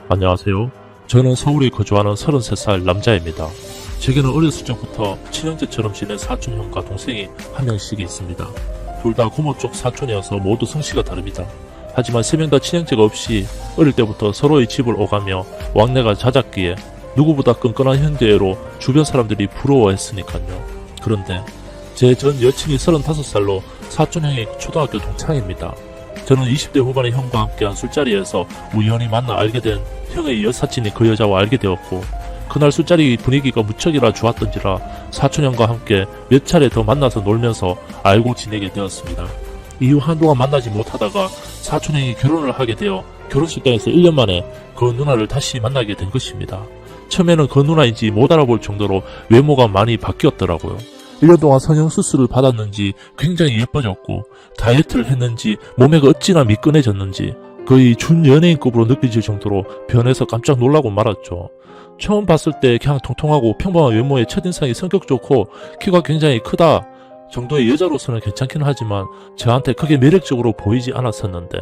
안녕하세요. 저는 서울에 거주하는 33살 남자입니다. 제게는 어렸을 적부터 친형제처럼 지낸 사촌 형과 동생이 한 명씩 있습니다. 둘 다 고모 쪽 사촌이어서 모두 성씨가 다릅니다. 하지만 세 명 다 친형제가 없이 어릴 때부터 서로의 집을 오가며 왕래가 잦았기에 누구보다 끈끈한 형제로 주변 사람들이 부러워했으니까요. 그런데 제 전 여친이 35살로 사촌 형의 초등학교 동창입니다. 저는 20대 후반의 형과 함께한 술자리에서 우연히 만나 알게 된 형의 여사친이 그 여자와 알게 되었고, 그날 술자리 분위기가 무척이나 좋았던지라 사촌형과 함께 몇 차례 더 만나서 놀면서 알고 지내게 되었습니다. 이후 한동안 만나지 못하다가 사촌형이 결혼을 하게 되어 결혼식장에서 1년 만에 그 누나를 다시 만나게 된 것입니다. 처음에는 그 누나인지 못 알아볼 정도로 외모가 많이 바뀌었더라고요. 1년 동안 성형수술을 받았는지 굉장히 예뻐졌고, 다이어트를 했는지 몸매가 어찌나 미끈해졌는지 거의 준연예인급으로 느껴질 정도로 변해서 깜짝 놀라고 말았죠. 처음 봤을 때 그냥 통통하고 평범한 외모의 첫인상이 성격 좋고 키가 굉장히 크다 정도의 여자로서는 괜찮긴 하지만 저한테 크게 매력적으로 보이지 않았었는데,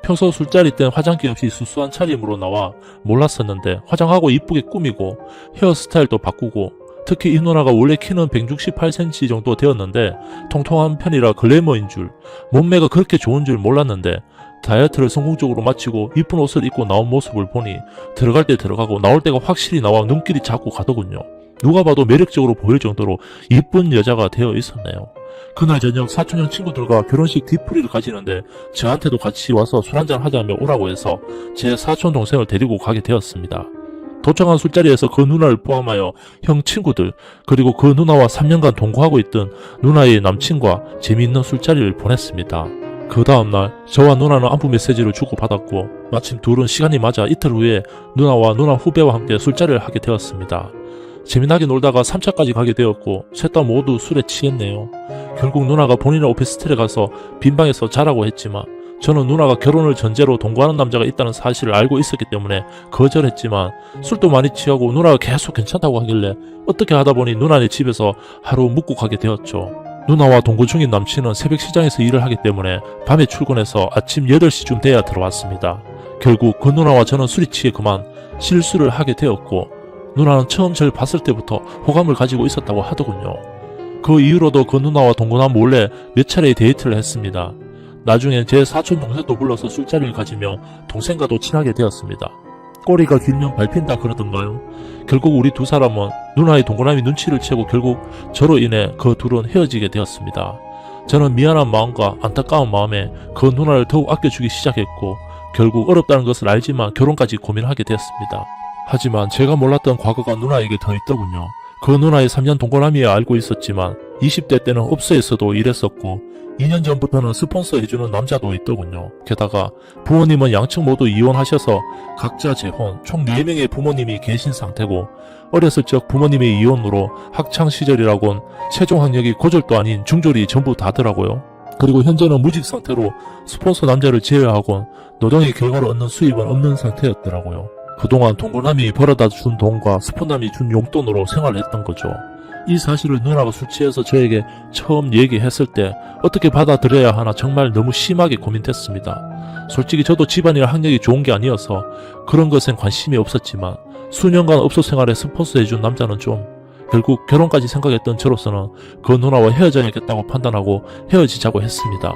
평소 술자리 땐 화장기 없이 수수한 차림으로 나와 몰랐었는데 화장하고 이쁘게 꾸미고 헤어스타일도 바꾸고, 특히 이 누나가 원래 키는 168cm 정도 되었는데 통통한 편이라 글래머인 줄, 몸매가 그렇게 좋은 줄 몰랐는데 다이어트를 성공적으로 마치고 이쁜 옷을 입고 나온 모습을 보니 들어갈 때 들어가고 나올 때가 확실히 나와 눈길이 자꾸 가더군요. 누가 봐도 매력적으로 보일 정도로 이쁜 여자가 되어 있었네요. 그날 저녁 사촌형 친구들과 결혼식 뒤풀이를 가지는데 저한테도 같이 와서 술 한잔 하자며 오라고 해서 제 사촌 동생을 데리고 가게 되었습니다. 도착한 술자리에서 그 누나를 포함하여 형 친구들, 그리고 그 누나와 3년간 동거하고 있던 누나의 남친과 재미있는 술자리를 보냈습니다. 그 다음날 저와 누나는 안부 메시지를 주고받았고, 마침 둘은 시간이 맞아 이틀 후에 누나와 누나 후배와 함께 술자리를 하게 되었습니다. 재미나게 놀다가 3차까지 가게 되었고 셋 다 모두 술에 취했네요. 결국 누나가 본인의 오피스텔에 가서 빈방에서 자라고 했지만 저는 누나가 결혼을 전제로 동거하는 남자가 있다는 사실을 알고 있었기 때문에 거절했지만, 술도 많이 취하고 누나가 계속 괜찮다고 하길래 어떻게 하다 보니 누나네 집에서 하루 묵고 가게 되었죠. 누나와 동거 중인 남친은 새벽 시장에서 일을 하기 때문에 밤에 출근해서 아침 8시쯤 돼야 들어왔습니다. 결국 그 누나와 저는 술이 취해 그만 실수를 하게 되었고, 누나는 처음 절 봤을 때부터 호감을 가지고 있었다고 하더군요. 그 이후로도 그 누나와 동거남 몰래 몇 차례 데이트를 했습니다. 나중엔 제 사촌 동생도 불러서 술자리를 가지며 동생과도 친하게 되었습니다. 꼬리가 길면 밟힌다 그러던가요? 결국 우리 두 사람은 누나의 동거남이 눈치를 채고 결국 저로 인해 그 둘은 헤어지게 되었습니다. 저는 미안한 마음과 안타까운 마음에 그 누나를 더욱 아껴주기 시작했고, 결국 어렵다는 것을 알지만 결혼까지 고민하게 되었습니다. 하지만 제가 몰랐던 과거가 누나에게 더 있더군요. 그 누나의 3년 동거남이야 알고 있었지만 20대 때는 업소에서도 일했었고 2년 전부터는 스폰서 해주는 남자도 있더군요. 게다가 부모님은 양측 모두 이혼하셔서 각자 재혼, 총 4명의 부모님이 계신 상태고, 어렸을 적 부모님의 이혼으로 학창시절이라곤 최종 학력이 고졸도 아닌 중졸이 전부 다더라고요. 그리고 현재는 무직 상태로 스폰서 남자를 제외하곤 노동의 결과로 얻는 수입은 없는 상태였더라고요. 그동안 동거남이 벌어다 준 돈과 스폰남이 준 용돈으로 생활을 했던 거죠. 이 사실을 누나가 술 취해서 저에게 처음 얘기했을 때 어떻게 받아들여야 하나 정말 너무 심하게 고민됐습니다. 솔직히 저도 집안이나 학력이 좋은 게 아니어서 그런 것엔 관심이 없었지만 수년간 업소 생활에 스폰서 해준 남자는 좀, 결국 결혼까지 생각했던 저로서는 그 누나와 헤어져야겠다고 판단하고 헤어지자고 했습니다.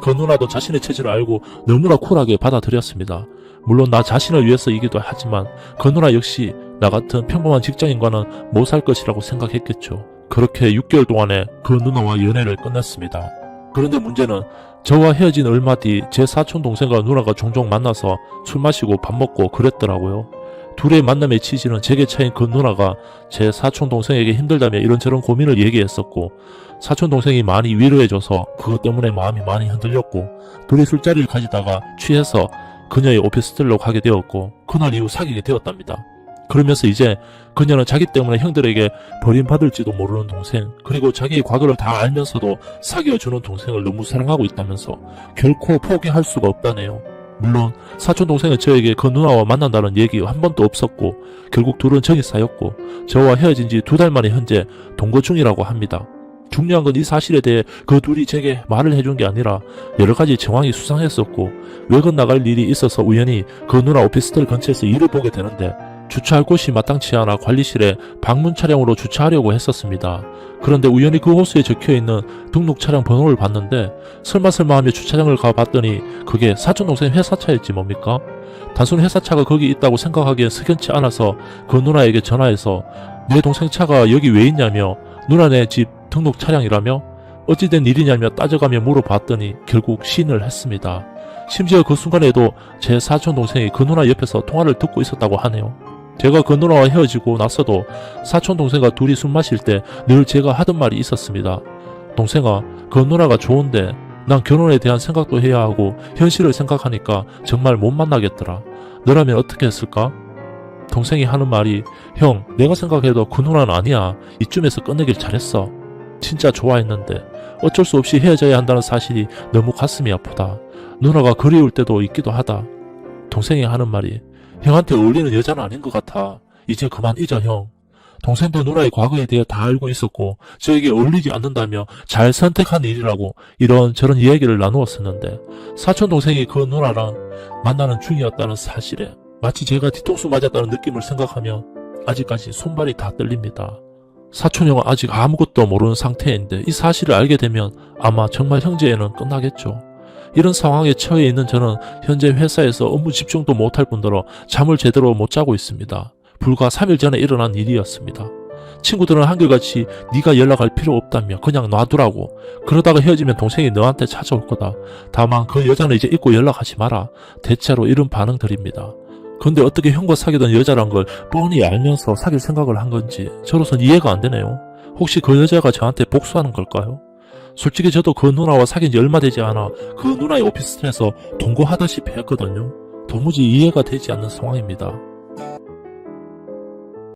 그 누나도 자신의 처지를 알고 너무나 쿨하게 받아들였습니다. 물론 나 자신을 위해서이기도 하지만 그 누나 역시 나 같은 평범한 직장인과는 못 살 것이라고 생각했겠죠. 그렇게 6개월 동안에 그 누나와 연애를 끝냈습니다. 그런데 문제는 저와 헤어진 얼마 뒤 제 사촌 동생과 누나가 종종 만나서 술 마시고 밥 먹고 그랬더라고요. 둘의 만남의 취지는 제게 차인 그 누나가 제 사촌 동생에게 힘들다며 이런저런 고민을 얘기했었고, 사촌 동생이 많이 위로해줘서 그것 때문에 마음이 많이 흔들렸고, 둘이 술자리를 가지다가 취해서 그녀의 오피스텔로 가게 되었고, 그날 이후 사귀게 되었답니다. 그러면서 이제 그녀는 자기 때문에 형들에게 버림받을지도 모르는 동생, 그리고 자기의 과거를 다 알면서도 사귀어주는 동생을 너무 사랑하고 있다면서 결코 포기할 수가 없다네요. 물론 사촌 동생은 저에게 그 누나와 만난다는 얘기 한 번도 없었고, 결국 둘은 정이 쌓였고 저와 헤어진 지 2달 만에 현재 동거 중이라고 합니다. 중요한 건 이 사실에 대해 그 둘이 제게 말을 해준 게 아니라 여러 가지 정황이 수상했었고 외근 나갈 일이 있어서 우연히 그 누나 오피스텔 근처에서 일을 보게 되는데 주차할 곳이 마땅치 않아 관리실에 방문 차량으로 주차하려고 했었습니다. 그런데 우연히 그 호수에 적혀있는 등록 차량 번호를 봤는데 설마 하며 주차장을 가봤더니 그게 사촌동생 회사차였지 뭡니까? 단순 회사차가 거기 있다고 생각하기엔 석연치 않아서 그 누나에게 전화해서 내 동생 차가 여기 왜 있냐며 누나네 집 등록 차량이라며 어찌된 일이냐며 따져가며 물어봤더니 결국 시인을 했습니다. 심지어 그 순간에도 제 사촌동생이 그 누나 옆에서 통화를 듣고 있었다고 하네요. 제가 그 누나와 헤어지고 나서도 사촌동생과 둘이 술 마실 때 늘 제가 하던 말이 있었습니다. 동생아, 그 누나가 좋은데 난 결혼에 대한 생각도 해야 하고 현실을 생각하니까 정말 못 만나겠더라. 너라면 어떻게 했을까? 동생이 하는 말이 형, 내가 생각해도 그 누나는 아니야. 이쯤에서 끝내길 잘했어. 진짜 좋아했는데 어쩔 수 없이 헤어져야 한다는 사실이 너무 가슴이 아프다. 누나가 그리울 때도 있기도 하다. 동생이 하는 말이 형한테 어울리는 여자는 아닌 것 같아. 이제 그만 잊어 형. 동생도 누나의 과거에 대해 다 알고 있었고 저에게 어울리지 않는다며 잘 선택한 일이라고 이런저런 이야기를 나누었었는데 사촌동생이 그 누나랑 만나는 중이었다는 사실에 마치 제가 뒤통수 맞았다는 느낌을 생각하면 아직까지 손발이 다 떨립니다. 사촌형은 아직 아무것도 모르는 상태인데 이 사실을 알게 되면 아마 정말 형제애는 끝나겠죠. 이런 상황에 처해 있는 저는 현재 회사에서 업무 집중도 못할 뿐더러 잠을 제대로 못 자고 있습니다. 불과 3일 전에 일어난 일이었습니다. 친구들은 한결같이 네가 연락할 필요 없다며 그냥 놔두라고. 그러다가 헤어지면 동생이 너한테 찾아올 거다. 다만 그 여자는 이제 잊고 연락하지 마라. 대체로 이런 반응들입니다. 근데 어떻게 형과 사귀던 여자란 걸 뻔히 알면서 사귈 생각을 한 건지 저로선 이해가 안 되네요. 혹시 그 여자가 저한테 복수하는 걸까요? 솔직히 저도 그 누나와 사귄 지 얼마 되지 않아 그 누나의 오피스텔에서 동거하다시피 했거든요. 도무지 이해가 되지 않는 상황입니다.